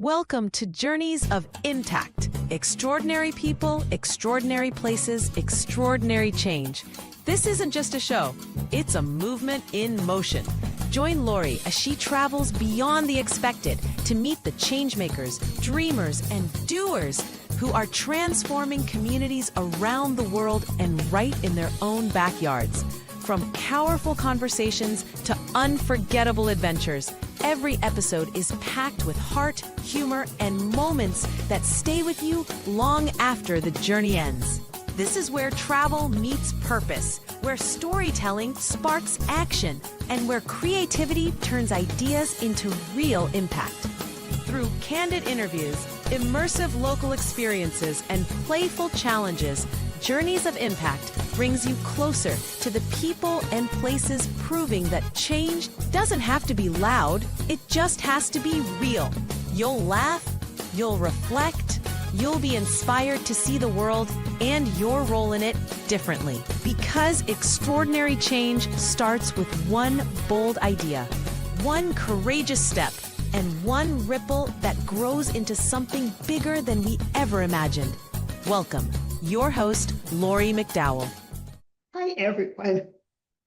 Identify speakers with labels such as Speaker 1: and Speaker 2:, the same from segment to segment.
Speaker 1: Welcome to Journeys of Impact. Extraordinary people, extraordinary places, extraordinary change. This isn't just a show, it's a movement in motion. Join Lori as she travels beyond the expected to meet the changemakers, dreamers, and doers who are transforming communities around the world and right in their own backyards. From powerful conversations to unforgettable adventures, every episode is packed with heart, humor, and moments that stay with you long after the journey ends. This is where travel meets purpose, where storytelling sparks action, and where creativity turns ideas into real impact. Through candid interviews, immersive local experiences, and playful challenges, Journeys of Impact brings you closer to the people and places, proving that change doesn't have to be loud, it just has to be real. You'll laugh, you'll reflect, you'll be inspired to see the world and your role in it differently. Because extraordinary change starts with one bold idea, one courageous step, and one ripple that grows into something bigger than we ever imagined. Welcome, your host, Lori McDowell.
Speaker 2: Hi, everyone.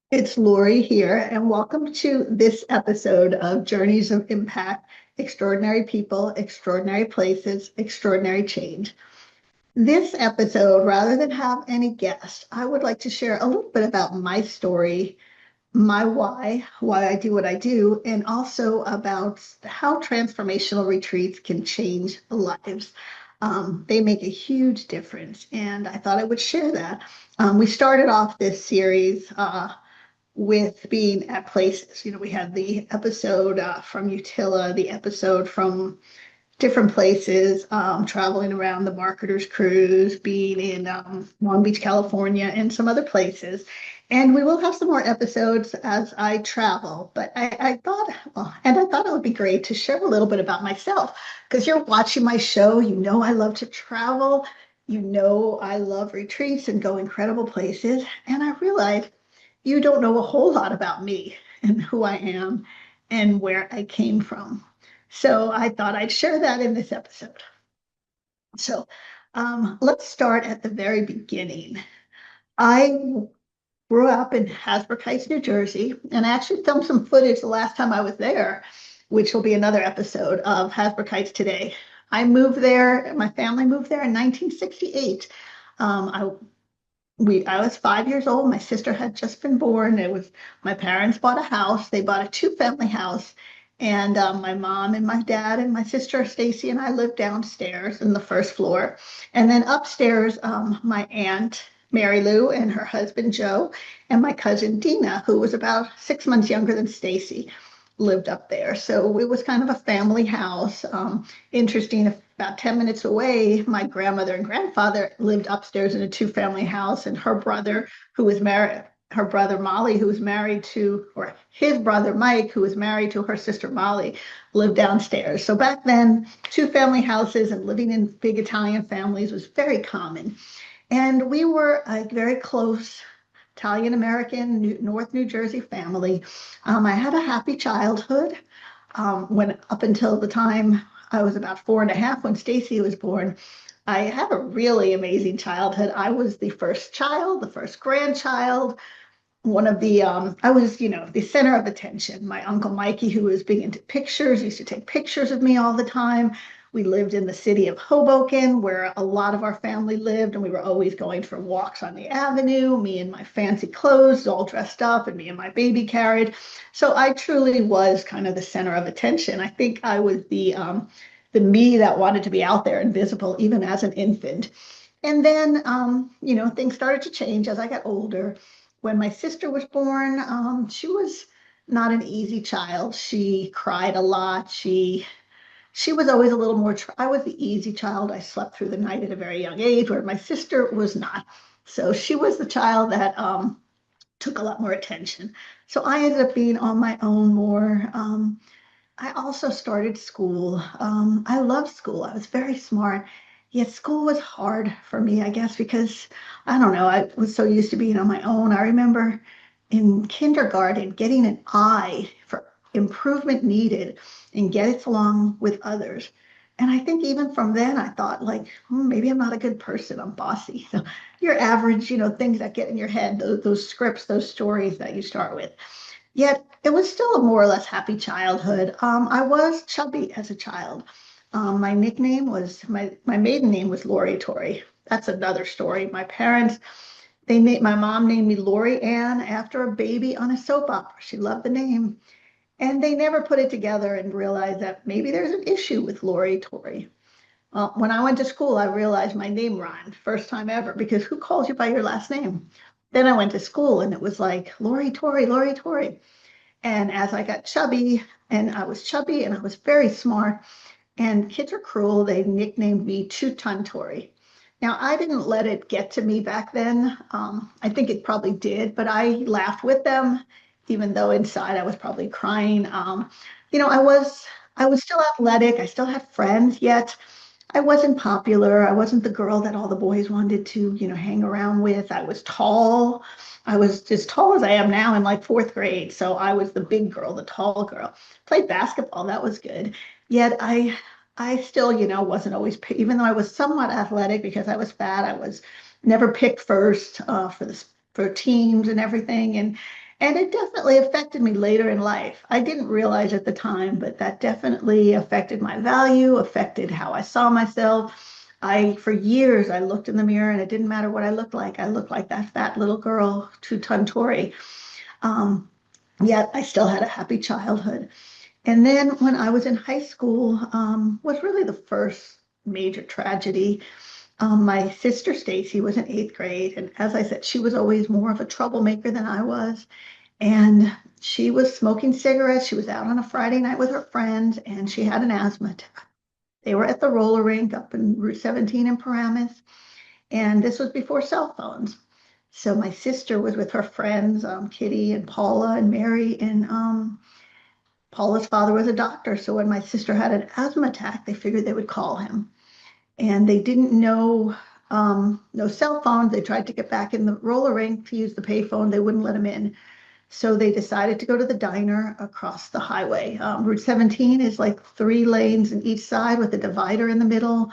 Speaker 2: It's Lori here, and welcome to this episode of Journeys of Impact, Extraordinary People, Extraordinary Places, Extraordinary Change. This episode, rather than have any guests, I would like to share a little bit about my story, my why I do what I do, and also about how transformational retreats can change lives. They make a huge difference, and I thought I would share that. We started off this series with being at places. We had the episode from Utila, the episode from different places, traveling around the Marketers Cruise, being in Long Beach, California, and some other places. And we will have some more episodes as I travel. But I thought it would be great to share a little bit about myself, because you're watching my show. You know I love to travel. You know I love retreats and go incredible places. And I realized you don't know a whole lot about me and who I am and where I came from. So I thought I'd share that in this episode. So let's start at the very beginning. I grew up in Hasbrook Heights, New Jersey, and I actually filmed some footage the last time I was there, which will be another episode of Hasbrook Heights today. I moved there, my family moved there in 1968. I was 5 years old. My sister had just been born. My parents bought a house. They bought a two-family house. And my mom and my dad and my sister Stacy and I lived downstairs in the first floor. And then upstairs, my aunt Mary Lou and her husband Joe and my cousin Dina, who was about 6 months younger than Stacy, lived up there. So it was kind of a family house. Interesting, about 10 minutes away, my grandmother and grandfather lived upstairs in a two-family house, and her brother, who was married, her brother Molly, who was married to, or his brother Mike, who was married to her sister Molly, lived downstairs. So back then, two-family houses and living in big Italian families was very common. And we were a very close Italian-American, North New Jersey family. I had a happy childhood when up until the time I was about 4.5 when Stacy was born. I had a really amazing childhood. I was the first child, the first grandchild. I was, the center of attention. My Uncle Mikey, who was big into pictures, used to take pictures of me all the time. We lived in the city of Hoboken, where a lot of our family lived, and we were always going for walks on the avenue, me in my fancy clothes, all dressed up, and me in my baby carriage. So I truly was kind of the center of attention. I think I was the me that wanted to be out there and visible, even as an infant. And then, things started to change as I got older. When my sister was born, she was not an easy child. She cried a lot. She was always a little more, I was the easy child. I slept through the night at a very young age, where my sister was not. So she was the child that took a lot more attention. So I ended up being on my own more. I also started school. I loved school. I was very smart. Yet school was hard for me, I guess, because, I don't know, I was so used to being on my own. I remember in kindergarten getting an I for improvement needed and get it along with others. And I think even from then, I thought like, maybe I'm not a good person. I'm bossy. So your average, things that get in your head, those scripts, those stories that you start with. Yet it was still a more or less happy childhood. I was chubby as a child. My nickname was my maiden name was Lori Tori. That's another story. My parents, my mom named me Lori Ann after a baby on a soap opera. She loved the name. And they never put it together and realized that maybe there's an issue with Lori Tori. When I went to school, I realized my name rhymed, first time ever, because who calls you by your last name? Then I went to school and it was like Lori Tori, Lori Tori. And as I got chubby, and I was chubby and I was very smart, and kids are cruel, they nicknamed me Two-Ton Tori. Now, I didn't let it get to me back then. I think it probably did, but I laughed with them, even though inside I was probably crying. I was still athletic. I still had friends, yet I wasn't popular. I wasn't the girl that all the boys wanted to, hang around with. I was tall. I was as tall as I am now in like fourth grade. So I was the big girl, the tall girl. Played basketball. That was good. Yet I still, wasn't always, even though I was somewhat athletic because I was fat, I was never picked first for teams and everything. And it definitely affected me later in life. I didn't realize at the time, but that definitely affected my value, affected how I saw myself. For years, I looked in the mirror and it didn't matter what I looked like. I looked like that fat little girl, Two-Ton Tori. Um, Yet I still had a happy childhood. And then when I was in high school, was really the first major tragedy. My sister Stacy was in eighth grade, and as I said, she was always more of a troublemaker than I was. And she was smoking cigarettes. She was out on a Friday night with her friends, and she had an asthma attack. They were at the roller rink up in Route 17 in Paramus, and this was before cell phones. So my sister was with her friends, Kitty and Paula and Mary, and Paula's father was a doctor. So when my sister had an asthma attack, they figured they would call him. And they didn't know no cell phones. They tried to get back in the roller rink to use the payphone. They wouldn't let him in. So they decided to go to the diner across the highway. Route 17 is like 3 lanes in each side with a divider in the middle.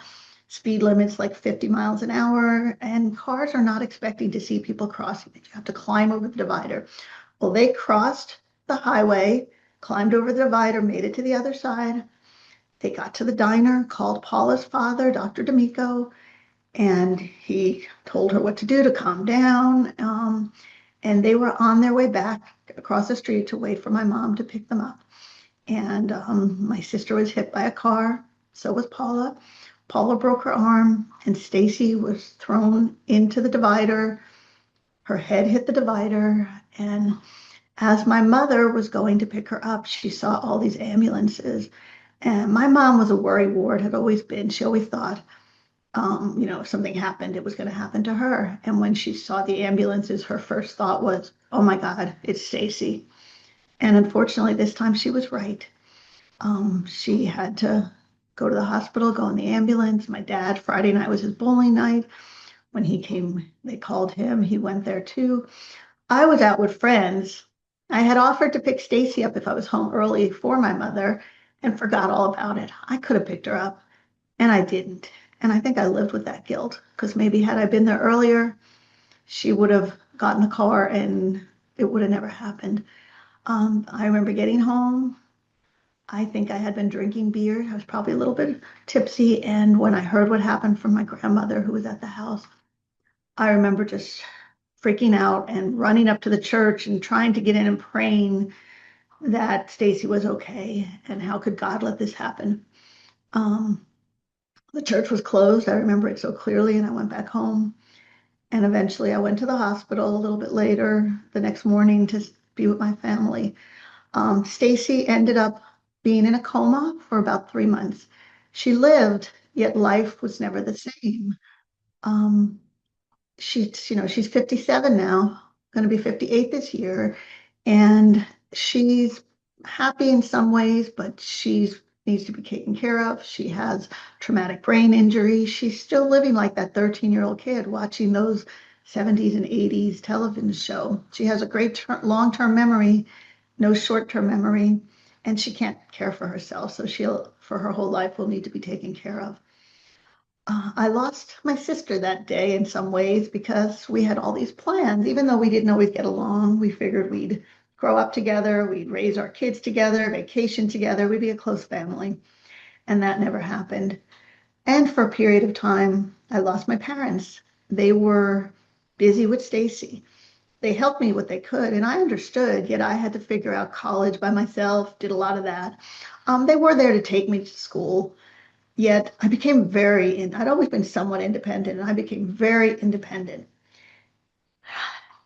Speaker 2: Speed limits like 50 miles an hour, and cars are not expecting to see people crossing it. You have to climb over the divider. Well, they crossed the highway, climbed over the divider, made it to the other side. They got to the diner, called Paula's father, Dr. D'Amico, and he told her what to do to calm down. And they were on their way back across the street to wait for my mom to pick them up. And my sister was hit by a car. So was Paula. Paula broke her arm, and Stacy was thrown into the divider. Her head hit the divider. And as my mother was going to pick her up, she saw all these ambulances. And my mom was a worry ward, had always been. She always thought, if something happened, it was going to happen to her. And when she saw the ambulances, her first thought was, oh my God, it's Stacy. And unfortunately, this time she was right. She had to go to the hospital, go in the ambulance. My dad, Friday night was his bowling night. When he came, they called him. He went there too. I was out with friends. I had offered to pick Stacy up if I was home early for my mother and forgot all about it. I could have picked her up, and I didn't. And I think I lived with that guilt because maybe had I been there earlier, she would have gotten the car and it would have never happened. I remember getting home. I think I had been drinking beer. I was probably a little bit tipsy. And when I heard what happened from my grandmother who was at the house, I remember just freaking out and running up to the church and trying to get in and praying that Stacy was okay and how could God let this happen. Um, the church was closed. I remember it so clearly, and I went back home. And eventually I went to the hospital a little bit later the next morning to be with my family. Stacy ended up being in a coma for about 3 months. She lived, yet life was never the same. Um, she's 57 now, going to be 58 this year, and she's happy in some ways, but she's needs to be taken care of. She has traumatic brain injury. She's still living like that 13-year-old kid watching those 70s and 80s television show. She has a great long-term memory, no short-term memory, and she can't care for herself. So she'll, for her whole life will need to be taken care of. I lost my sister that day in some ways because we had all these plans. Even though we didn't always get along, we figured we'd grow up together, we'd raise our kids together, vacation together, we'd be a close family. And that never happened. And for a period of time, I lost my parents. They were busy with Stacy. They helped me what they could, and I understood, yet I had to figure out college by myself, did a lot of that. They were there to take me to school, yet I became I'd always been somewhat independent, and I became very independent.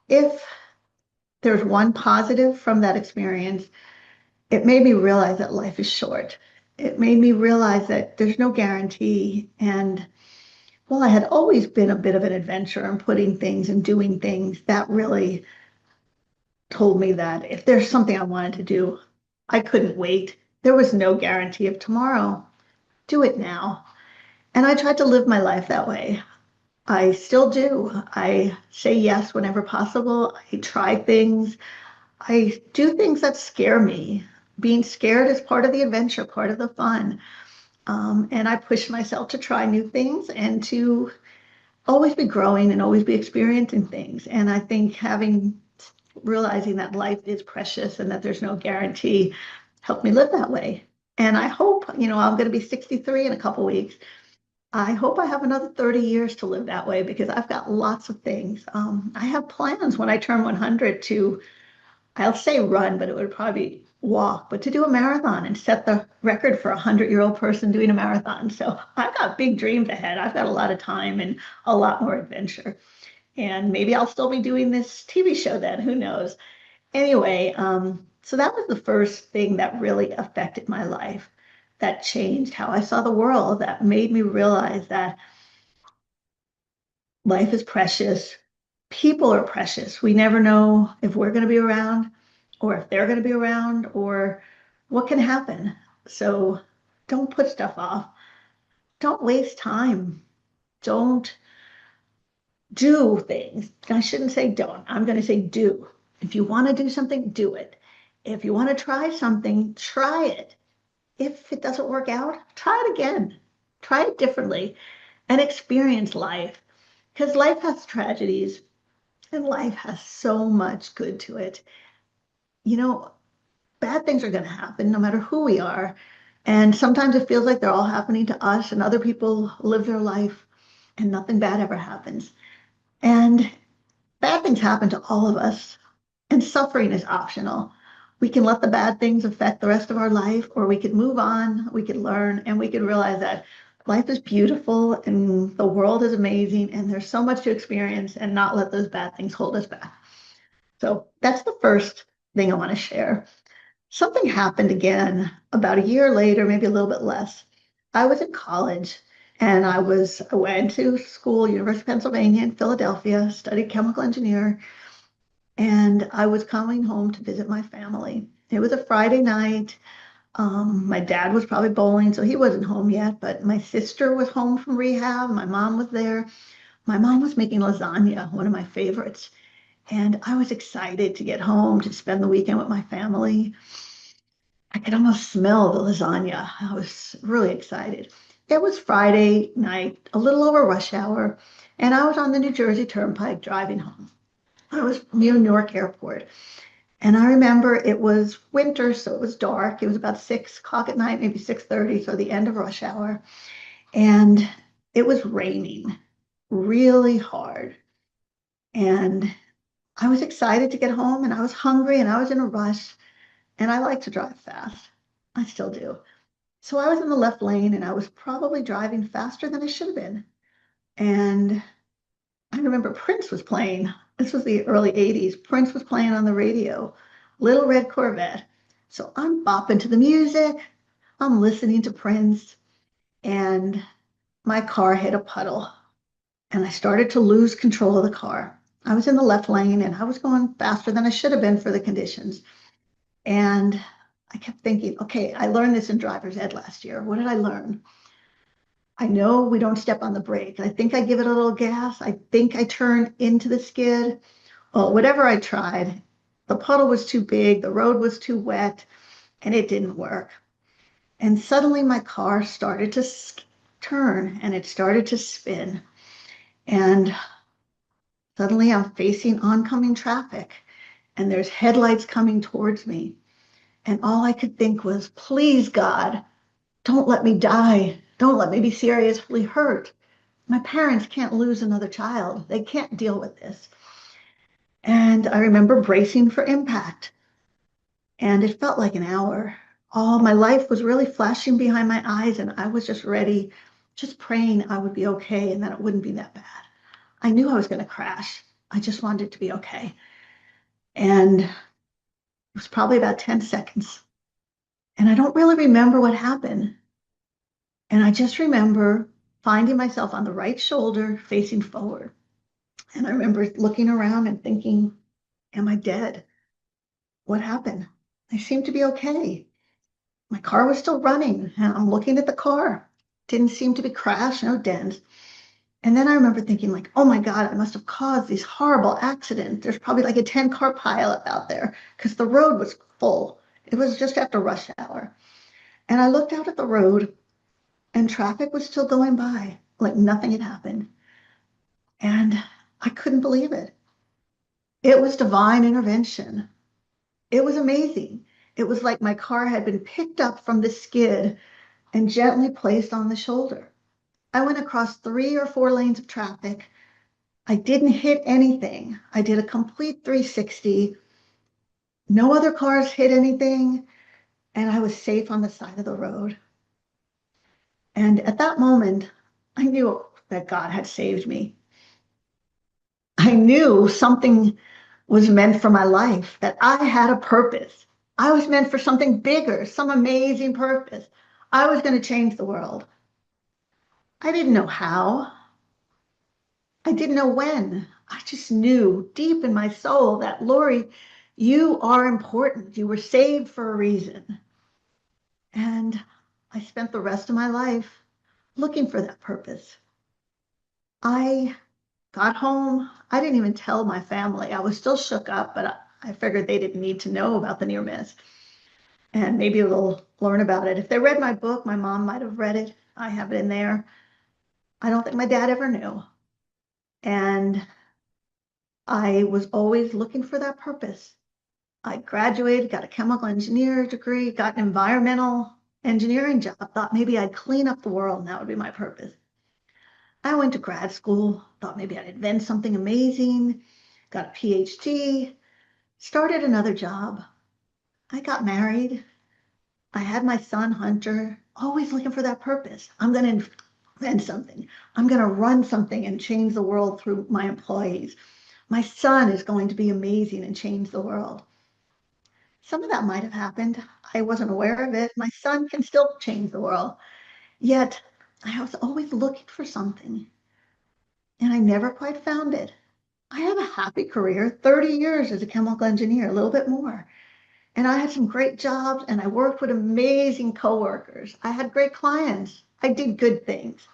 Speaker 2: If there's one positive from that experience, it made me realize that life is short. It made me realize that there's no guarantee. And well, I had always been a bit of an adventurer and putting things and doing things. That really told me that if there's something I wanted to do, I couldn't wait. There was no guarantee of tomorrow. Do it now. And I tried to live my life that way. I still do. I say yes whenever possible. I try things. I do things that scare me. Being scared is part of the adventure, part of the fun. And I push myself to try new things and to always be growing and always be experiencing things. And I think realizing that life is precious and that there's no guarantee helped me live that way. And I hope, I'm going to be 63 in a couple weeks. I hope I have another 30 years to live that way because I've got lots of things. I have plans when I turn 100 to, I'll say run, but it would probably walk, but to do a marathon and set the record for a 100-year-old person doing a marathon. So I've got big dreams ahead. I've got a lot of time and a lot more adventure. And maybe I'll still be doing this TV show then, who knows? Anyway, so that was the first thing that really affected my life, that changed how I saw the world, that made me realize that life is precious. People are precious. We never know if we're going to be around or if they're going to be around or what can happen. So don't put stuff off. Don't waste time. Don't do things. I shouldn't say don't. I'm going to say do. If you want to do something, do it. If you want to try something, try it. If it doesn't work out, try it again. Try it differently and experience life. Because life has tragedies and life has so much good to it. Bad things are going to happen no matter who we are. And sometimes it feels like they're all happening to us and other people live their life and nothing bad ever happens. And bad things happen to all of us, and suffering is optional. We can let the bad things affect the rest of our life, or we could move on, we could learn, and we could realize that life is beautiful and the world is amazing, and there's so much to experience, and not let those bad things hold us back. So that's the first thing I want to share. Something happened again about a year later, maybe a little bit less. I was in college and I went to school, University of Pennsylvania in Philadelphia, studied chemical engineer, and I was coming home to visit my family. It was a Friday night. My dad was probably bowling, so he wasn't home yet, but my sister was home from rehab. My mom was there. My mom was making lasagna, one of my favorites. And I was excited to get home to spend the weekend with my family. I could almost smell the lasagna. I was really excited. It was Friday night, a little over rush hour, and I was on the New Jersey Turnpike driving home. I was near Newark Airport. And I remember it was winter, so it was dark. It was about 6 o'clock at night, maybe 6:30, so the end of rush hour. And it was raining really hard. And I was excited to get home, and I was hungry, and I was in a rush, and I like to drive fast. I still do. So I was in the left lane, and I was probably driving faster than I should have been. And I remember Prince was playing. This was the early 80s. Prince was playing on the radio, Little Red Corvette. So I'm bopping to the music. I'm listening to Prince, and my car hit a puddle, and I started to lose control of the car. I was in the left lane, and I was going faster than I should have been for the conditions. And I kept thinking, okay, I learned this in driver's ed last year. What did I learn? I know we don't step on the brake. I think I give it a little gas. I think I turn into the skid. Well, whatever I tried, the puddle was too big, the road was too wet, and it didn't work. And suddenly my car started to turn and it started to spin. And suddenly I'm facing oncoming traffic and there's headlights coming towards me. And all I could think was, please, God, don't let me die. Don't let me be seriously hurt. My parents can't lose another child. They can't deal with this. And I remember bracing for impact. And it felt like an hour. All my life was really flashing behind my eyes, and I was just ready, just praying I would be okay and that it wouldn't be that bad. I knew I was going to crash. I just wanted it to be okay. And it was probably about 10 seconds. And I don't really remember what happened. And I just remember finding myself on the right shoulder facing forward. And I remember looking around and thinking, am I dead? What happened? I seemed to be okay. My car was still running, and I'm looking at the car. Didn't seem to be crashed, no dents. And then I remember thinking, like, oh my God, I must have caused these horrible accidents. There's probably like a 10-car pileup out there because the road was full. It was just after rush hour. And I looked out at the road, and traffic was still going by, like nothing had happened. And I couldn't believe it. It was divine intervention. It was amazing. It was like my car had been picked up from the skid and gently placed on the shoulder. I went across 3 or 4 lanes of traffic. I didn't hit anything. I did a complete 360. No other cars hit anything, and I was safe on the side of the road. And at that moment, I knew that God had saved me. I knew something was meant for my life, that I had a purpose. I was meant for something bigger, some amazing purpose. I was going to change the world. I didn't know how. I didn't know when. I just knew deep in my soul that, Lori, you are important. You were saved for a reason. And I spent the rest of my life looking for that purpose. I got home. I didn't even tell my family. I was still shook up, but I figured they didn't need to know about the near miss. And maybe they'll learn about it. If they read my book, my mom might have read it. I have it in there. I don't think my dad ever knew. And I was always looking for that purpose. I graduated, got a chemical engineer degree, got an environmental engineering job, thought maybe I'd clean up the world and that would be my purpose. I went to grad school, thought maybe I'd invent something amazing, got a PhD, started another job. I got married. I had my son, Hunter, always looking for that purpose. I'm going to invent something. I'm going to run something and change the world through my employees. My son is going to be amazing and change the world. Some of that might have happened. I wasn't aware of it. My son can still change the world. Yet I was always looking for something, and I never quite found it. I have a happy career, 30 years as a chemical engineer, a little bit more. And I had some great jobs, and I worked with amazing coworkers. I had great clients. I did good things.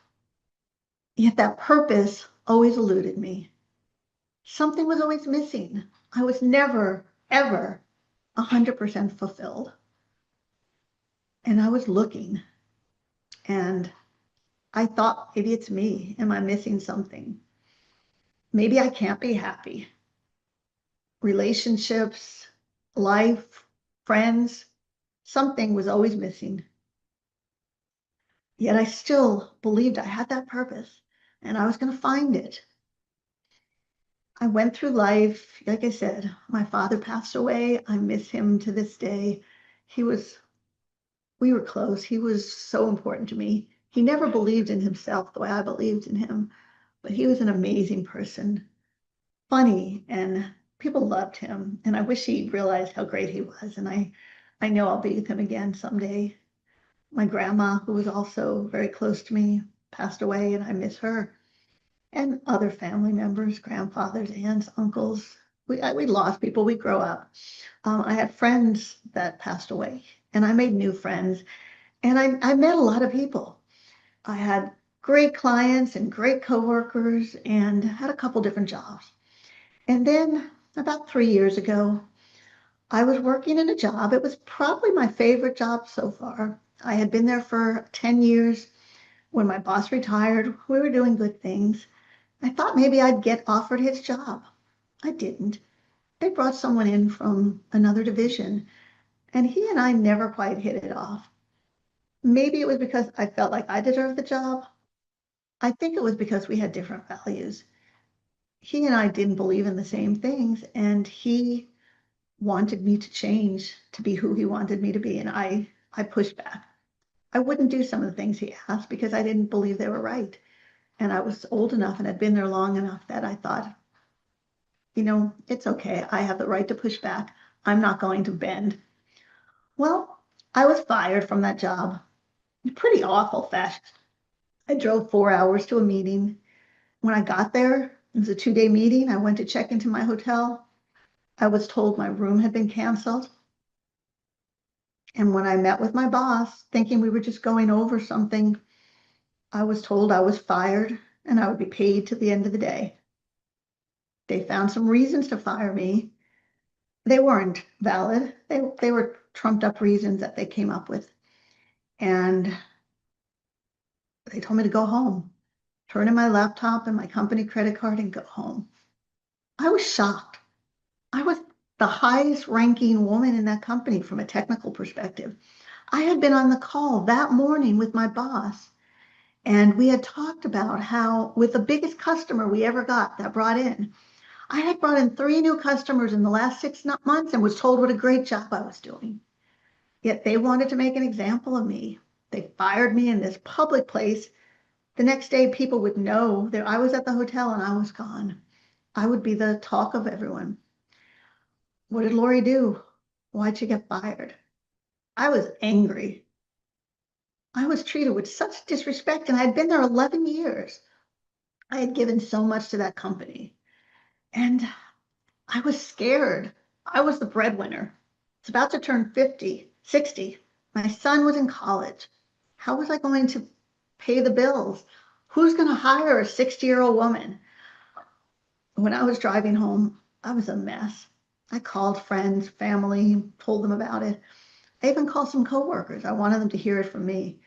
Speaker 2: Yet that purpose always eluded me. Something was always missing. I was never, ever 100% fulfilled. And I was looking, and I thought, maybe it's me. Am I missing something? Maybe I can't be happy. Relationships, life, friends, something was always missing. Yet I still believed I had that purpose and I was going to find it. I went through life, like I said, my father passed away. I miss him to this day. He was, we were close. He was so important to me. He never believed in himself the way I believed in him, but he was an amazing person, funny, and people loved him. And I wish he realized how great he was. And I know I'll be with him again someday. My grandma, who was also very close to me, passed away, and I miss her. And other family members, grandfathers, aunts, uncles. We lost people. We grow up. I had friends that passed away, and I made new friends. And I met a lot of people. I had great clients and great coworkers, and had a couple different jobs. And then about 3 years ago, I was working in a job. It was probably my favorite job so far. I had been there for 10 years. When my boss retired, we were doing good things. I thought maybe I'd get offered his job. I didn't. They brought someone in from another division, and he and I never quite hit it off. Maybe it was because I felt like I deserved the job. I think it was because we had different values. He and I didn't believe in the same things, and he wanted me to change to be who he wanted me to be, and I pushed back. I wouldn't do some of the things he asked because I didn't believe they were right. And I was old enough and had been there long enough that I thought, it's okay. I have the right to push back. I'm not going to bend. Well, I was fired from that job in pretty awful fashion. I drove 4 hours to a meeting. When I got there, it was a 2-day meeting. I went to check into my hotel. I was told my room had been canceled. And when I met with my boss, thinking we were just going over something, I was told I was fired and I would be paid to the end of the day. They found some reasons to fire me. They weren't valid. They were trumped up reasons that they came up with. And they told me to go home, turn in my laptop and my company credit card and go home. I was shocked. I was the highest ranking woman in that company from a technical perspective. I had been on the call that morning with my boss, and we had talked about how, with the biggest customer we ever got that brought in, I had brought in 3 new customers in the last 6 months and was told what a great job I was doing. Yet they wanted to make an example of me. They fired me in this public place. The next day, people would know that I was at the hotel and I was gone. I would be the talk of everyone. What did Lori do? Why'd she get fired? I was angry. I was treated with such disrespect, and I had been there 11 years. I had given so much to that company, and I was scared. I was the breadwinner. It's about to turn 50, 60. My son was in college. How was I going to pay the bills? Who's going to hire a 60-year-old woman? When I was driving home, I was a mess. I called friends, family, told them about it. I even called some coworkers. I wanted them to hear it from me.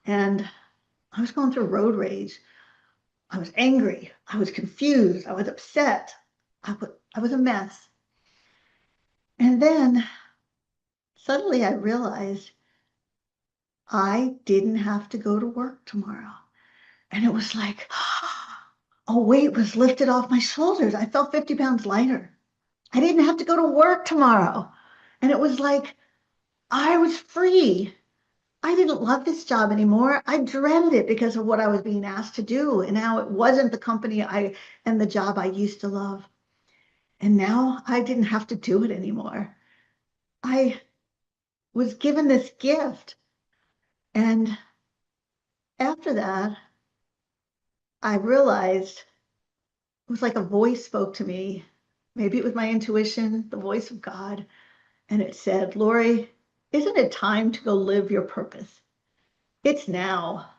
Speaker 2: And I was going through road rage. I was angry. I was confused. I was upset. I was a mess. And then suddenly I realized I didn't have to go to work tomorrow. And it was like, a weight was lifted off my shoulders. I felt 50 pounds lighter. I didn't have to go to work tomorrow. And it was like, I was free. I didn't love this job anymore. I dreaded it because of what I was being asked to do. And now it wasn't the company and the job I used to love. And now I didn't have to do it anymore. I was given this gift. And after that, I realized it was like a voice spoke to me. Maybe it was my intuition, the voice of God. And it said, Lori, isn't it time to go live your purpose? It's now.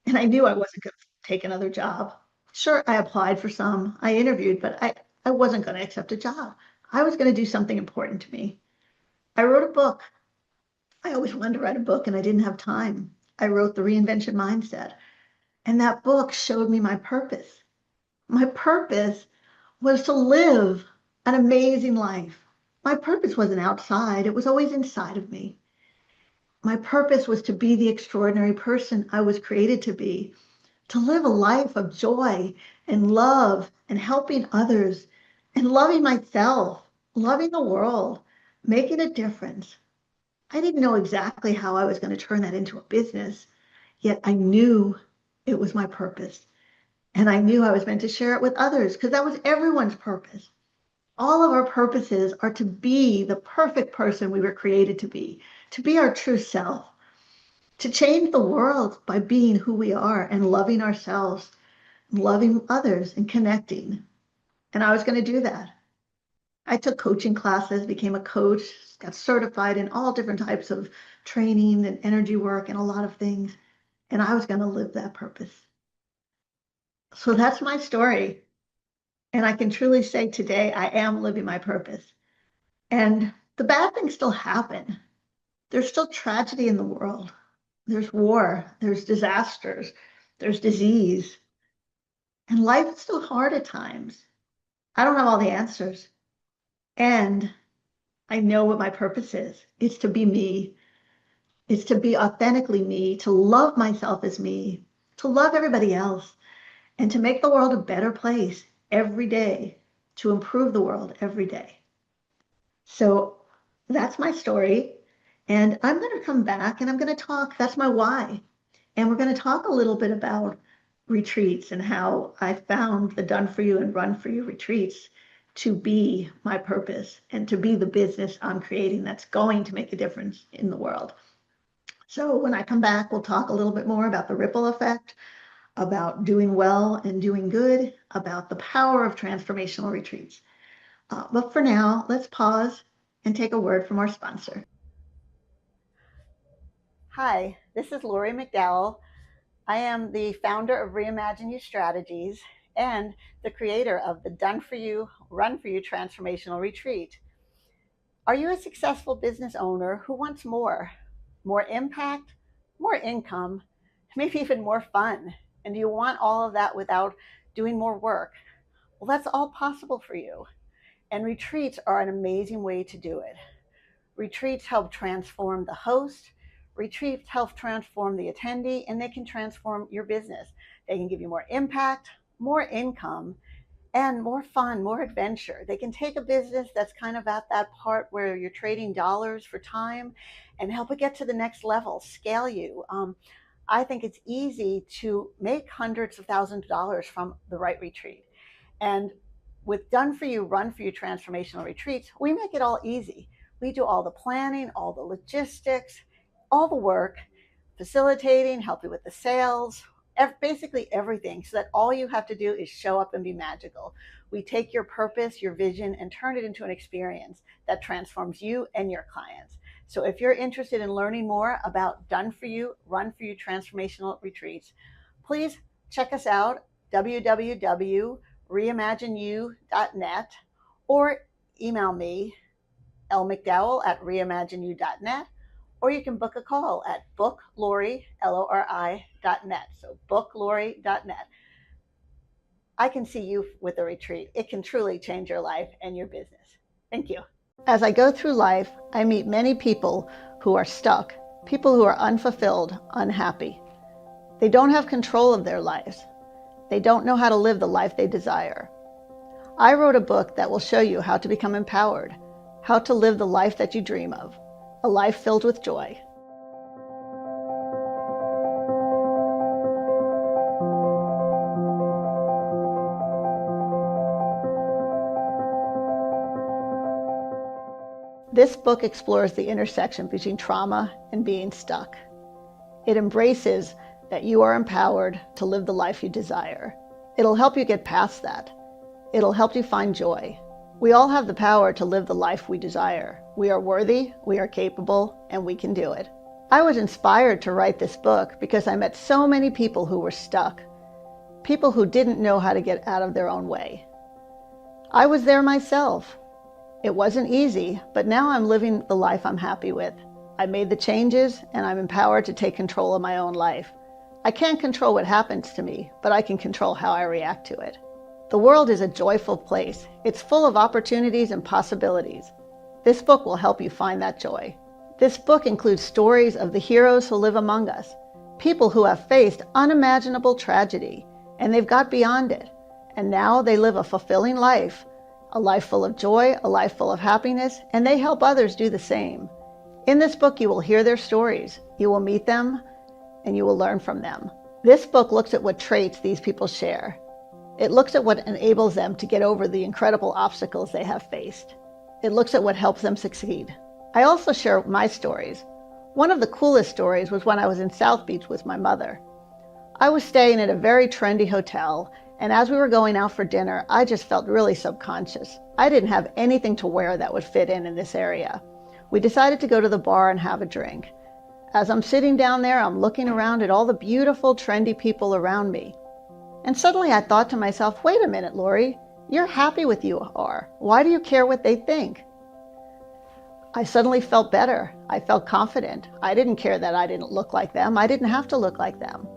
Speaker 2: And I knew I wasn't going to take another job. Sure, I applied for some, I interviewed, but I wasn't going to accept a job. I was going to do something important to me. I wrote a book. I always wanted to write a book and I didn't have time. I wrote the Reinvention Mindset. And that book showed me my purpose. My purpose was to live an amazing life. My purpose wasn't outside, it was always inside of me. My purpose was to be the extraordinary person I was created to live a life of joy and love and helping others and loving myself, loving the world, making a difference. I didn't know exactly how I was going to turn that into a business, yet I knew it was my purpose. And I knew I was meant to share it with others because that was everyone's purpose. All of our purposes are to be the perfect person we were created to be our true self, to change the world by being who we are and loving ourselves, loving others and connecting. And I was going to do that. I took coaching classes, became a coach, got certified in all different types of training and energy work and a lot of things. And I was going to live that purpose. So that's my story. And I can truly say today, I am living my purpose. And the bad things still happen. There's still tragedy in the world. There's war, there's disasters, there's disease. And life is still hard at times. I don't have all the answers. And I know what my purpose is. It's to be me. It's to be authentically me, to love myself as me, to love everybody else, and to make the world a better place every day, to improve the world every day. So that's my story. And I'm going to come back and I'm going to talk. That's my why. And we're going to talk a little bit about retreats and how I found the Done For You and Run For You retreats to be my purpose and to be the business I'm creating that's going to make a difference in the world. So when I come back, we'll talk a little bit more about the ripple effect, about doing well and doing good, about the power of transformational retreats. But for now, let's pause and take a word from our sponsor.
Speaker 3: Hi, this is Lori McDowell. I am the founder of Reimagine You Strategies and the creator of the Done For You, Run For You Transformational Retreat. Are you a successful business owner who wants more? More impact, more income, maybe even more fun? And do you want all of that without doing more work? Well, that's all possible for you. And retreats are an amazing way to do it. Retreats help transform the host. Retreats help transform the attendee, and they can transform your business. They can give you more impact, more income, and more fun, more adventure. They can take a business that's kind of at that part where you're trading dollars for time and help it get to the next level, scale you. I think it's easy to make hundreds of thousands of dollars from the right retreat. And with Done For You, Run For You Transformational Retreats, we make it all easy. We do all the planning, all the logistics, all the work, facilitating, help you with the sales, basically everything, so that all you have to do is show up and be magical. We take your purpose, your vision, and turn it into an experience that transforms you and your clients. So if you're interested in learning more about Done For You, Run For You Transformational Retreats, please check us out, www.reimagineyou.net, or email me, lmcdowell@reimagineyou.net, or you can book a call at booklori, Lori.net. So booklori.net. I can see you with a retreat. It can truly change your life and your business. Thank you. As I go through life, I meet many people who are stuck, people who are unfulfilled, unhappy. They don't have control of their lives. They don't know how to live the life they desire. I wrote a book that will show you how to become empowered, how to live the life that you dream of, a life filled with joy. This book explores the intersection between trauma and being stuck. It embraces that you are empowered to live the life you desire. It'll help you get past that. It'll help you find joy. We all have the power to live the life we desire. We are worthy, we are capable, and we can do it. I was inspired to write this book because I met so many people who were stuck, people who didn't know how to get out of their own way. I was there myself. It wasn't easy, but now I'm living the life I'm happy with. I made the changes, and I'm empowered to take control of my own life. I can't control what happens to me, but I can control how I react to it. The world is a joyful place. It's full of opportunities and possibilities. This book will help you find that joy. This book includes stories of the heroes who live among us, people who have faced unimaginable tragedy, and they've got beyond it. And now they live a fulfilling life, a life full of joy, a life full of happiness, and they help others do the same. In this book, you will hear their stories, you will meet them, and you will learn from them. This book looks at what traits these people share. It looks at what enables them to get over the incredible obstacles they have faced. It looks at what helps them succeed. I also share my stories. One of the coolest stories was when I was in South Beach with my mother. I was staying at a very trendy hotel, and as we were going out for dinner, I just felt really subconscious. I didn't have anything to wear that would fit in this area. We decided to go to the bar and have a drink. As I'm sitting down there, I'm looking around at all the beautiful, trendy people around me. And suddenly I thought to myself, wait a minute, Lori, you're happy with who you are. Why do you care what they think? I suddenly felt better. I felt confident. I didn't care that I didn't look like them. I didn't have to look like them.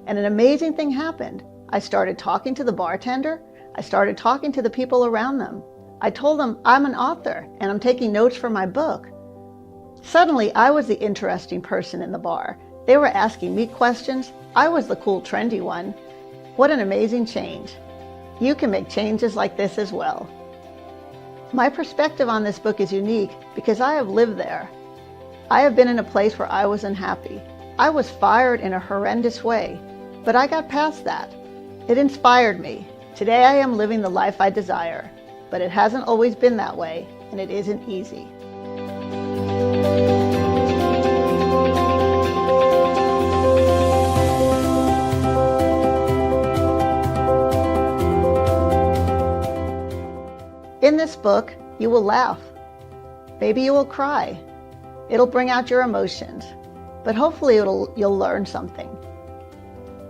Speaker 3: And an amazing thing happened. I started talking to the bartender. I started talking to the people around them. I told them I'm an author and I'm taking notes for my book. Suddenly, I was the interesting person in the bar. They were asking me questions. I was the cool, trendy one. What an amazing change. You can make changes like this as well. My perspective on this book is unique because I have lived there. I have been in a place where I was unhappy. I was fired in a horrendous way, but I got past that. It inspired me. Today I am living the life I desire, but it hasn't always been that way, and it isn't easy. In this book, you will laugh. Maybe you will cry. It'll bring out your emotions, but hopefully you'll learn something.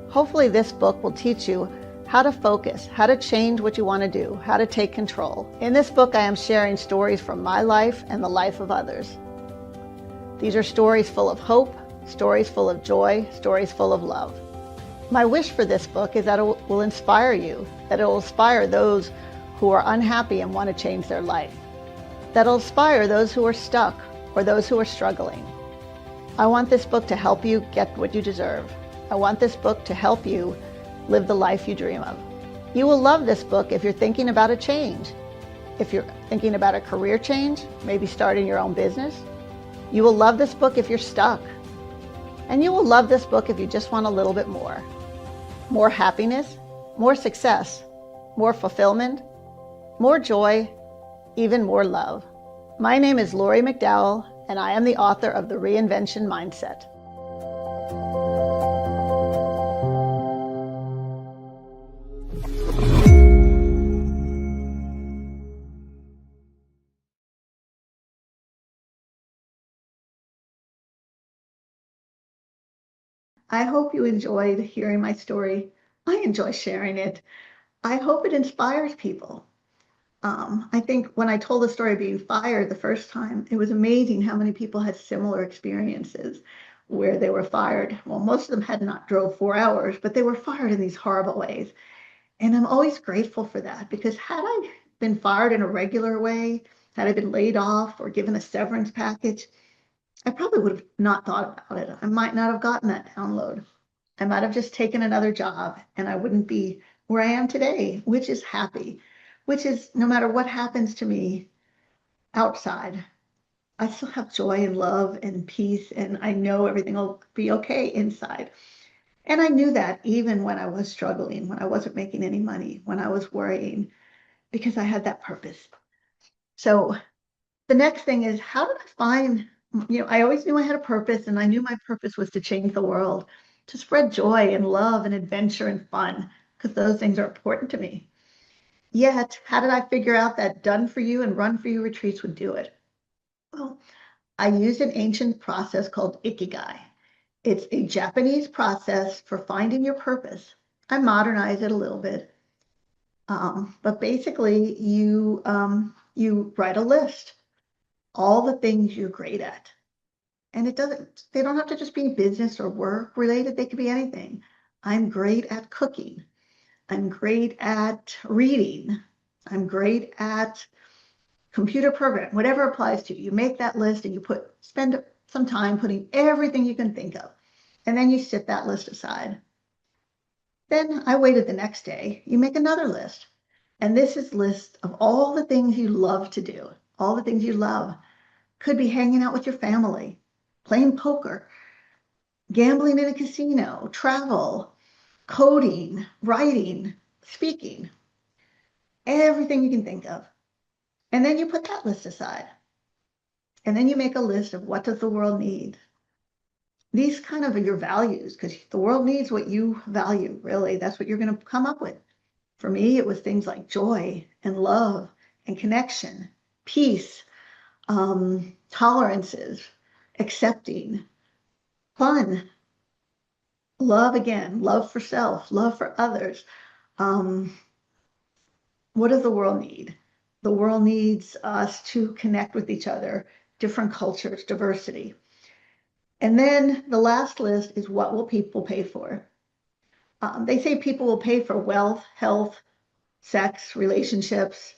Speaker 3: Hopefully this book will teach you how to focus, how to change what you want to do, how to take control. In this book, I am sharing stories from my life and the life of others. These are stories full of hope, stories full of joy, stories full of love. My wish for this book is that it will inspire you, that it will inspire those who are unhappy and want to change their life, that will inspire those who are stuck or those who are struggling. I want this book to help you get what you deserve. I want this book to help you live the life you dream of. You will love this book if you're thinking about a change. If you're thinking about a career change, maybe starting your own business. You will love this book if you're stuck. And you will love this book if you just want a little bit more. More happiness, more success, more fulfillment, more joy, even more love. My name is Lori McDowell, and I am the author of The Reinvention Mindset.
Speaker 2: I hope you enjoyed hearing my story. I enjoy sharing it. I hope it inspires people. I think when I told the story of being fired the first time, it was amazing how many people had similar experiences where they were fired. Well, most of them had not drove 4 hours, but they were fired in these horrible ways. And I'm always grateful for that, because had I been fired in a regular way, had I been laid off or given a severance package, I probably would have not thought about it. I might not have gotten that download. I might have just taken another job and I wouldn't be where I am today, which is happy, which is no matter what happens to me outside, I still have joy and love and peace, and I know everything will be okay inside. And I knew that even when I was struggling, when I wasn't making any money, when I was worrying, because I had that purpose. So the next thing is, how did I find, I always knew I had a purpose, and I knew my purpose was to change the world, to spread joy and love and adventure and fun, because those things are important to me. Yet, how did I figure out that done for you and run for you retreats would do it? Well, I used an ancient process called Ikigai. It's a Japanese process for finding your purpose. I modernized it a little bit. But basically, you write a list, all the things you're great at. And they don't have to just be business or work related. They could be anything. I'm great at cooking. I'm great at reading. I'm great at computer program, whatever applies to you. You make that list and you spend some time putting everything you can think of. And then you set that list aside. Then I waited the next day. You make another list. And this is a list of all the things you love to do, all the things you love. Could be hanging out with your family, playing poker, gambling in a casino, travel, coding, writing, speaking, everything you can think of. And then you put that list aside. And then you make a list of what does the world need. These kind of are your values, because the world needs what you value, really. That's what you're going to come up with. For me, it was things like joy and love and connection, peace, tolerances, accepting, fun, love again, love for self, love for others. What does the world need? The world needs us to connect with each other, different cultures, diversity. And then the last list is what will people pay for? They say people will pay for wealth, health, sex, relationships.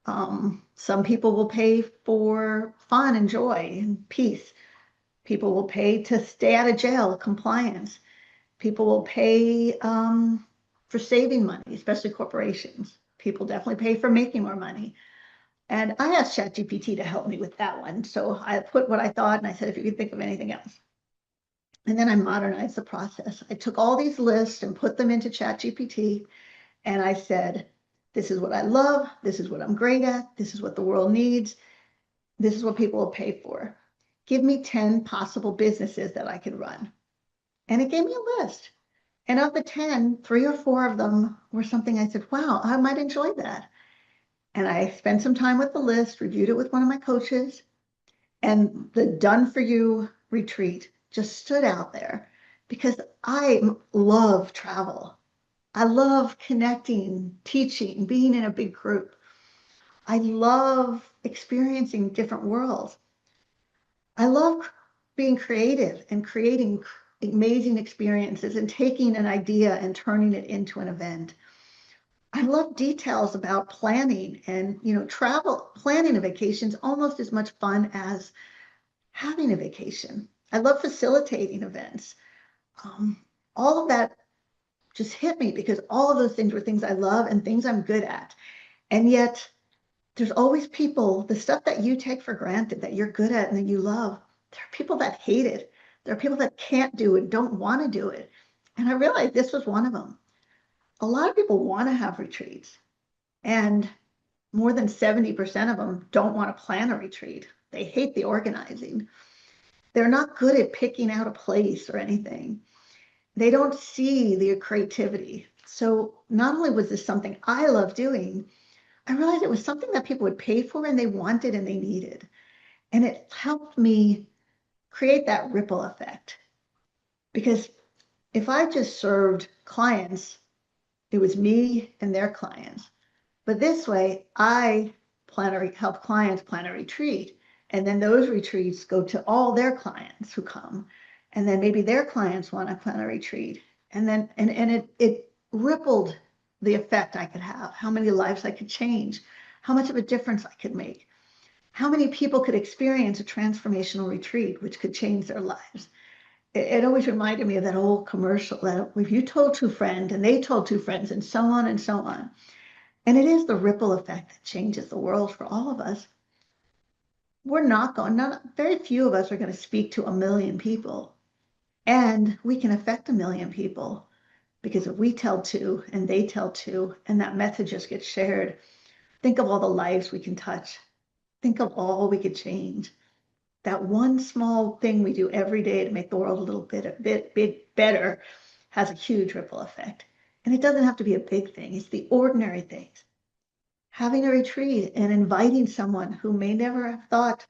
Speaker 2: Some people will pay for fun and joy and peace. People will pay to stay out of jail, compliance. People will pay for saving money, especially corporations. People definitely pay for making more money. And I asked ChatGPT to help me with that one. So I put what I thought and I said, if you could think of anything else. And then I modernized the process. I took all these lists and put them into ChatGPT. And I said, this is what I love. This is what I'm great at. This is what the world needs. This is what people will pay for. Give me 10 possible businesses that I could run. And it gave me a list. And of the 10, 3 or 4 of them were something I said, wow, I might enjoy that. And I spent some time with the list, reviewed it with one of my coaches, and the Done For You retreat just stood out there because I love travel. I love connecting, teaching, being in a big group. I love experiencing different worlds. I love being creative and creating amazing experiences and taking an idea and turning it into an event. I love details about planning and, travel. Planning a vacation is almost as much fun as having a vacation. I love facilitating events. All of that just hit me because all of those things were things I love and things I'm good at. And yet there's always people, the stuff that you take for granted that you're good at and that you love, there are people that hate it. There are people that can't do it, don't want to do it. And I realized this was one of them. A lot of people want to have retreats, and more than 70% of them don't want to plan a retreat. They hate the organizing. They're not good at picking out a place or anything. They don't see the creativity. So not only was this something I love doing, I realized it was something that people would pay for and they wanted and they needed. And it helped me create that ripple effect. Because if I just served clients, it was me and their clients. But this way, I help clients plan a retreat. And then those retreats go to all their clients who come. And then maybe their clients want to plan a retreat. And then it rippled the effect I could have, how many lives I could change, how much of a difference I could make, how many people could experience a transformational retreat, which could change their lives. It always reminded me of that old commercial that if you told 2 friends and they told 2 friends and so on and so on. And it is the ripple effect that changes the world for all of us. Very few of us are going to speak to 1 million people. And we can affect 1 million people because if we tell 2 and they tell 2 and that message just gets shared, think of all the lives we can touch. Think of all we could change. That one small thing we do every day to make the world a little bit better has a huge ripple effect. And it doesn't have to be a big thing. It's the ordinary things. Having a retreat and inviting someone who may never have thought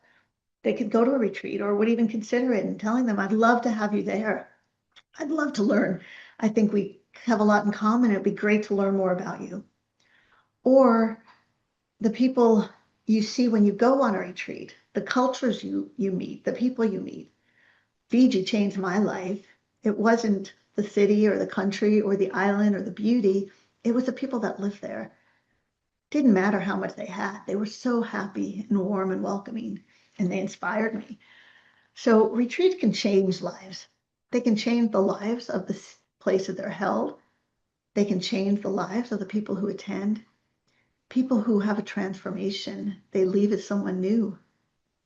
Speaker 2: they could go to a retreat or would even consider it and telling them, I'd love to have you there. I'd love to learn. I think we have a lot in common. It'd be great to learn more about you. Or the people you see when you go on a retreat, the cultures you meet, the people you meet. Fiji changed my life. It wasn't the city or the country or the island or the beauty. It was the people that lived there. Didn't matter how much they had. They were so happy and warm and welcoming, and they inspired me. So retreats can change lives. They can change the lives of the places they're held. They can change the lives of the people who attend. People who have a transformation, they leave as someone new.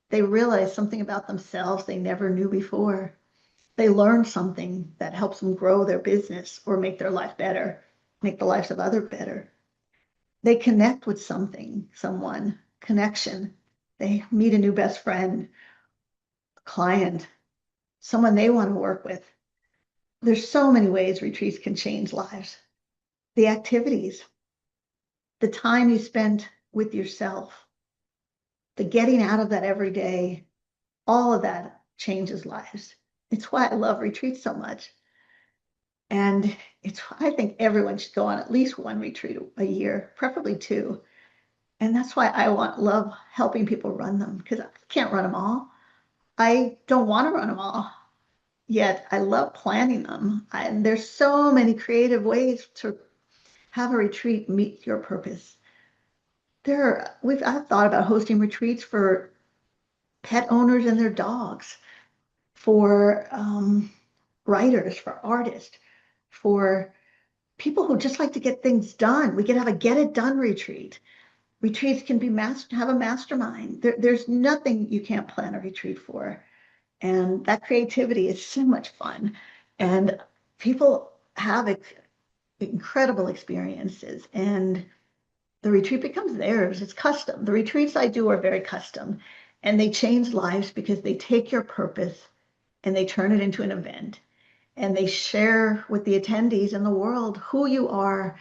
Speaker 2: They realize something about themselves they never knew before. They learn something that helps them grow their business or make their life better, make the lives of others better. They connect with someone, connection. They meet a new best friend, a client, someone they want to work with. There's so many ways retreats can change lives. The activities, the time you spend with yourself, the getting out of that every day, all of that changes lives. It's why I love retreats so much. And I think everyone should go on at least 1 retreat a year, preferably 2. And that's why I love helping people run them, because I can't run them all. I don't want to run them all, yet I love planning them. And there's so many creative ways to have a retreat meet your purpose. I've thought about hosting retreats for pet owners and their dogs, for writers, for artists, for people who just like to get things done. We could have a get it done retreat. Retreats can be have a mastermind. There's nothing you can't plan a retreat for. And that creativity is so much fun. And people have incredible experiences. And the retreat becomes theirs. It's custom. The retreats I do are very custom. And they change lives because they take your purpose and they turn it into an event. And they share with the attendees and the world who you are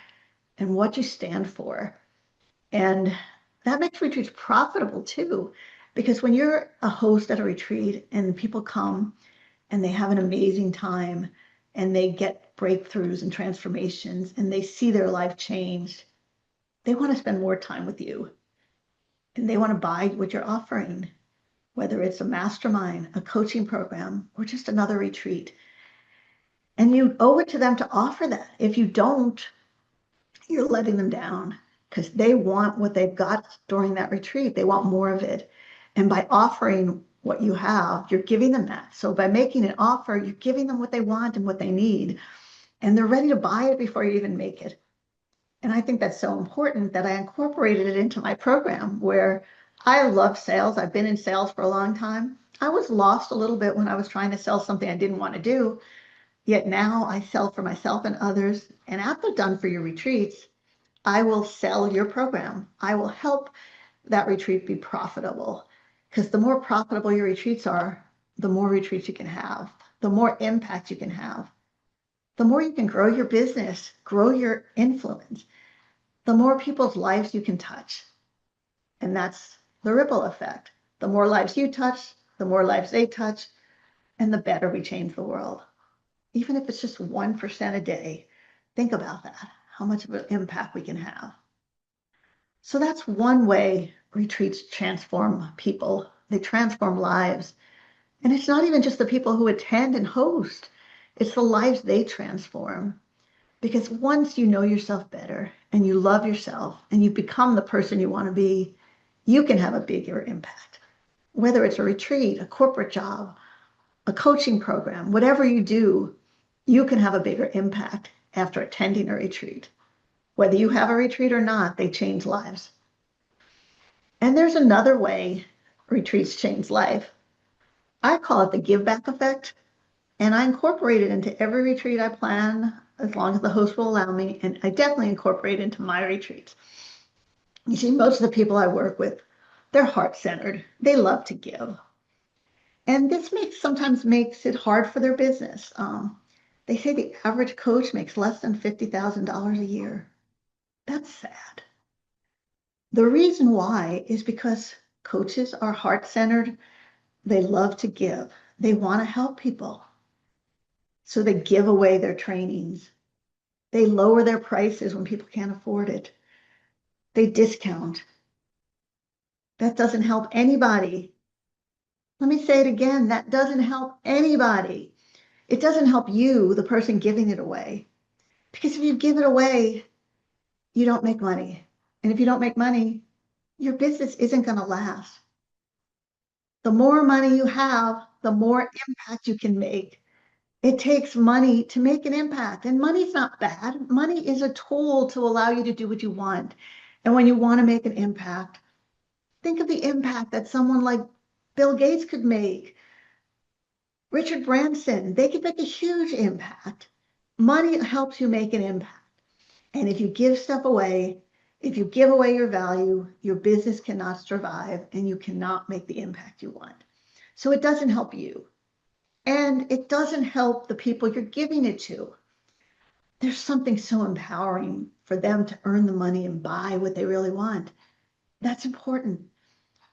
Speaker 2: and what you stand for. And that makes retreats profitable too, because when you're a host at a retreat and people come and they have an amazing time and they get breakthroughs and transformations and they see their life changed, they want to spend more time with you and they want to buy what you're offering, whether it's a mastermind, a coaching program, or just another retreat. And you owe it to them to offer that. If you don't, you're letting them down because they want what they've got during that retreat. They want more of it. And by offering what you have, you're giving them that. So by making an offer, you're giving them what they want and what they need. And they're ready to buy it before you even make it. And I think that's so important that I incorporated it into my program where I love sales. I've been in sales for a long time. I was lost a little bit when I was trying to sell something I didn't want to do. Yet now I sell for myself and others. And after done for your retreats, I will sell your program. I will help that retreat be profitable. Because the more profitable your retreats are, the more retreats you can have, the more impact you can have, the more you can grow your business, grow your influence, the more people's lives you can touch. And that's the ripple effect. The more lives you touch, the more lives they touch, and the better we change the world. Even if it's just 1% a day, think about that, how much of an impact we can have. So that's one way retreats transform people. They transform lives. And it's not even just the people who attend and host, it's the lives they transform. Because once you know yourself better and you love yourself and you become the person you want to be, you can have a bigger impact. Whether it's a retreat, a corporate job, a coaching program, whatever you do, you can have a bigger impact after attending a retreat. Whether you have a retreat or not, they change lives. And there's another way retreats change life. I call it the give back effect. And I incorporate it into every retreat I plan, as long as the host will allow me. And I definitely incorporate it into my retreats. You see, most of the people I work with, they're heart-centered. They love to give. And this sometimes makes it hard for their business. They say the average coach makes less than $50,000 a year. That's sad. The reason why is because coaches are heart-centered. They love to give. They want to help people. So they give away their trainings. They lower their prices when people can't afford it. They discount. That doesn't help anybody. Let me say it again. That doesn't help anybody. It doesn't help you, the person giving it away. Because if you give it away, you don't make money. And if you don't make money, your business isn't going to last. The more money you have, the more impact you can make. It takes money to make an impact. And money's not bad. Money is a tool to allow you to do what you want. And when you want to make an impact, think of the impact that someone like Bill Gates could make. Richard Branson, they could make a huge impact. Money helps you make an impact. And if you give stuff away, if you give away your value, your business cannot survive and you cannot make the impact you want. So it doesn't help you. And it doesn't help the people you're giving it to. There's something so empowering for them to earn the money and buy what they really want. That's important.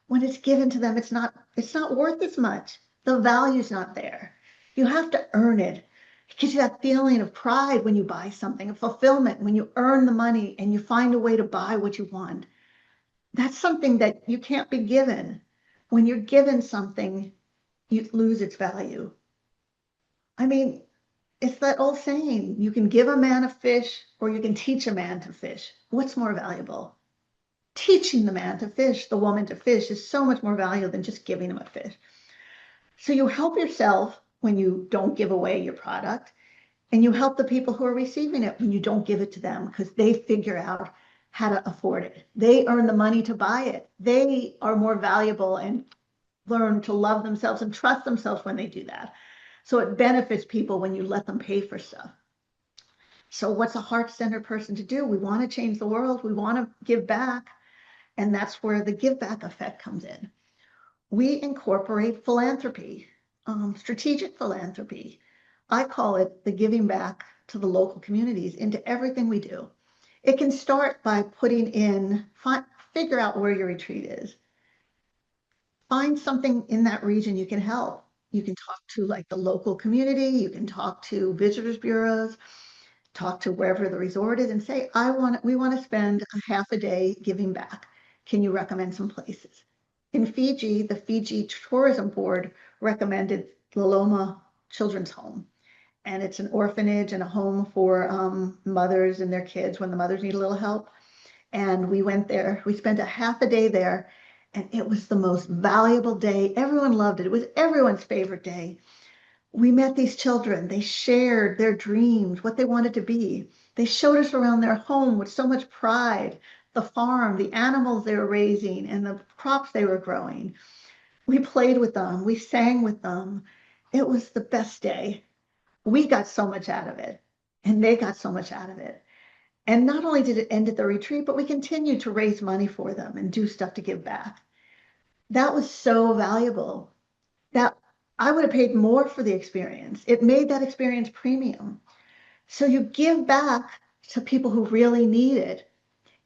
Speaker 2: When it's given to them, it's not worth as much. The value's not there. You have to earn it. It gives you that feeling of pride when you buy something, of fulfillment when you earn the money and you find a way to buy what you want. That's something that you can't be given. When you're given something, you lose its value. I mean, it's that old saying, you can give a man a fish or you can teach a man to fish. What's more valuable? Teaching the man to fish, the woman to fish, is so much more valuable than just giving them a fish. So you help yourself when you don't give away your product, and you help the people who are receiving it when you don't give it to them because they figure out how to afford it. They earn the money to buy it. They are more valuable and learn to love themselves and trust themselves when they do that. So it benefits people when you let them pay for stuff. So what's a heart-centered person to do? We want to change the world. We want to give back. And that's where the give back effect comes in. We incorporate philanthropy, strategic philanthropy. I call it the giving back to the local communities into everything we do. It can start by putting in, figure out where your retreat is. Find something in that region you can help. You can talk to like the local community, you can talk to visitors bureaus, talk to wherever the resort is and say, we want to spend a half a day giving back. Can you recommend some places? In Fiji, the Fiji Tourism Board recommended Loloma Children's Home. And it's an orphanage and a home for mothers and their kids when the mothers need a little help. And we went there, we spent a half a day there, and it was the most valuable day. Everyone loved it. It was everyone's favorite day. We met these children. They shared their dreams, what they wanted to be. They showed us around their home with so much pride, the farm, the animals they were raising, and the crops they were growing. We played with them. We sang with them. It was the best day. We got so much out of it, and they got so much out of it. And not only did it end at the retreat, but we continued to raise money for them and do stuff to give back. That was so valuable that I would have paid more for the experience. It made that experience premium. So you give back to people who really need it,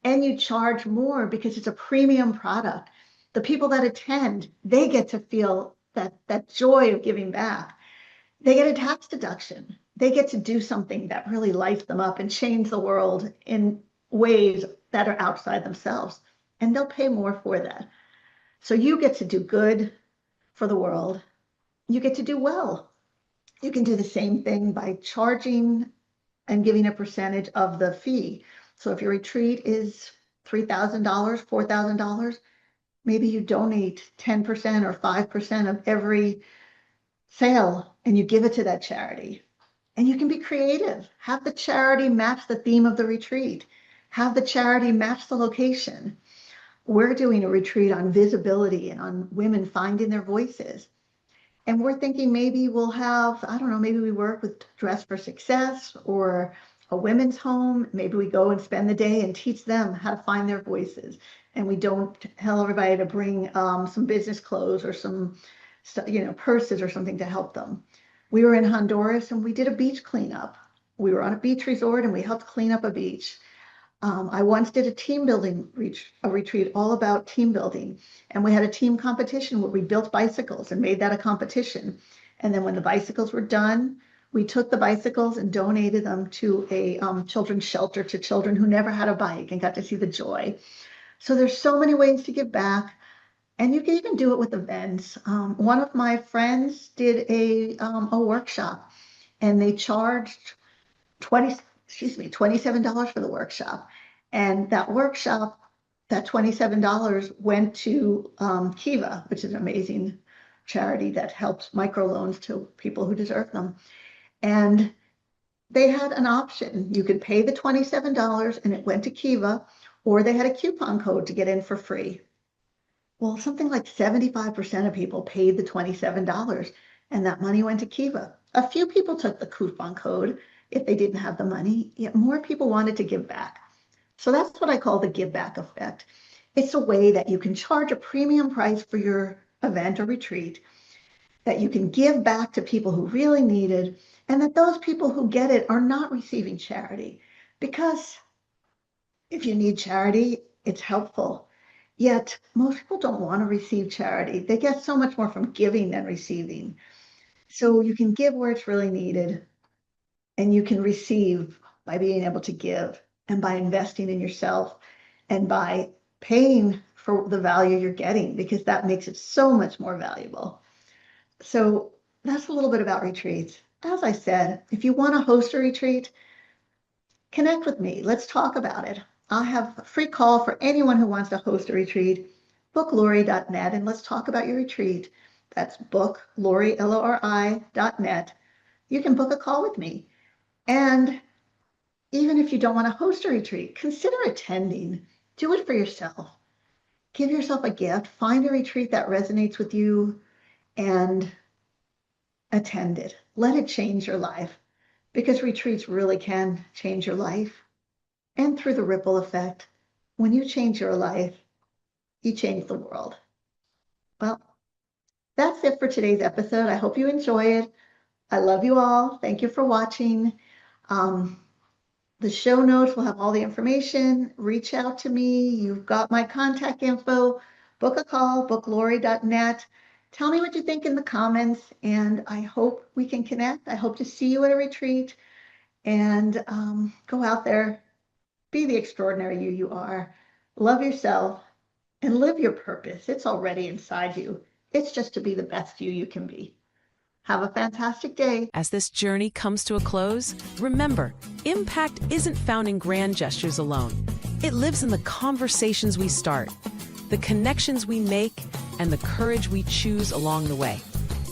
Speaker 2: and you charge more because it's a premium product. The people that attend, they get to feel that joy of giving back. They get a tax deduction. They get to do something that really lights them up and change the world in ways that are outside themselves. And they'll pay more for that. So you get to do good for the world. You get to do well. You can do the same thing by charging and giving a percentage of the fee. So if your retreat is $3,000, $4,000, maybe you donate 10% or 5% of every sale and you give it to that charity. And you can be creative. Have the charity match the theme of the retreat. Have the charity match the location. We're doing a retreat on visibility and on women finding their voices. And we're thinking maybe we'll have, I don't know, maybe we work with Dress for Success or a women's home. Maybe we go and spend the day and teach them how to find their voices. And we don't tell everybody to bring some business clothes or some, purses or something to help them. We were in Honduras and we did a beach cleanup. We were on a beach resort and we helped clean up a beach. I once did a team building retreat all about team building. And we had a team competition where we built bicycles and made that a competition. And then when the bicycles were done, we took the bicycles and donated them to a children's shelter to children who never had a bike and got to see the joy. So there's so many ways to give back. And you can even do it with events. One of my friends did a workshop and they charged $27 for the workshop. And that workshop, that $27 went to Kiva, which is an amazing charity that helps microloans to people who deserve them. And they had an option. You could pay the $27 and it went to Kiva, or they had a coupon code to get in for free. Well, something like 75% of people paid the $27 and that money went to Kiva. A few people took the coupon code if they didn't have the money, yet more people wanted to give back. So that's what I call the give back effect. It's a way that you can charge a premium price for your event or retreat, that you can give back to people who really need it, and that those people who get it are not receiving charity. Because if you need charity, it's helpful. Yet most people don't want to receive charity. They get so much more from giving than receiving. So you can give where it's really needed, and you can receive by being able to give and by investing in yourself and by paying for the value you're getting, because that makes it so much more valuable. So that's a little bit about retreats. As I said, if you want to host a retreat, connect with me. Let's talk about it. I'll have a free call for anyone who wants to host a retreat. Book Lori.net and let's talk about your retreat. That's book Lori, Lori.net. You can book a call with me. And even if you don't want to host a retreat, consider attending. Do it for yourself. Give yourself a gift. Find a retreat that resonates with you and attend it. Let it change your life because retreats really can change your life. And through the ripple effect, when you change your life, you change the world. Well, that's it for today's episode. I hope you enjoy it. I love you all. Thank you for watching. The show notes will have all the information. Reach out to me. You've got my contact info. Book a call, booklori.net. Tell me what you think in the comments, and I hope we can connect. I hope to see you at a retreat, and go out there, be the extraordinary you are. Love yourself and live your purpose. It's already inside you. It's just to be the best you can be. Have a fantastic day.
Speaker 1: As this journey comes to a close, remember, impact isn't found in grand gestures alone. It lives in the conversations we start, the connections we make, and the courage we choose along the way.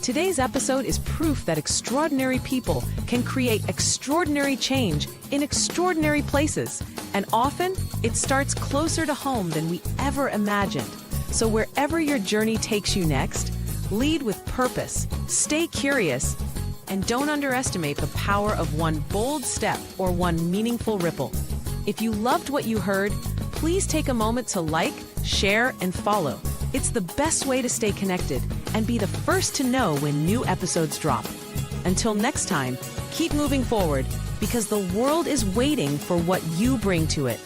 Speaker 1: Today's episode is proof that extraordinary people can create extraordinary change in extraordinary places. And often, it starts closer to home than we ever imagined. So wherever your journey takes you next, lead with purpose, stay curious, and don't underestimate the power of one bold step or one meaningful ripple. If you loved what you heard, please take a moment to like, share, and follow. It's the best way to stay connected and be the first to know when new episodes drop. Until next time, keep moving forward because the world is waiting for what you bring to it.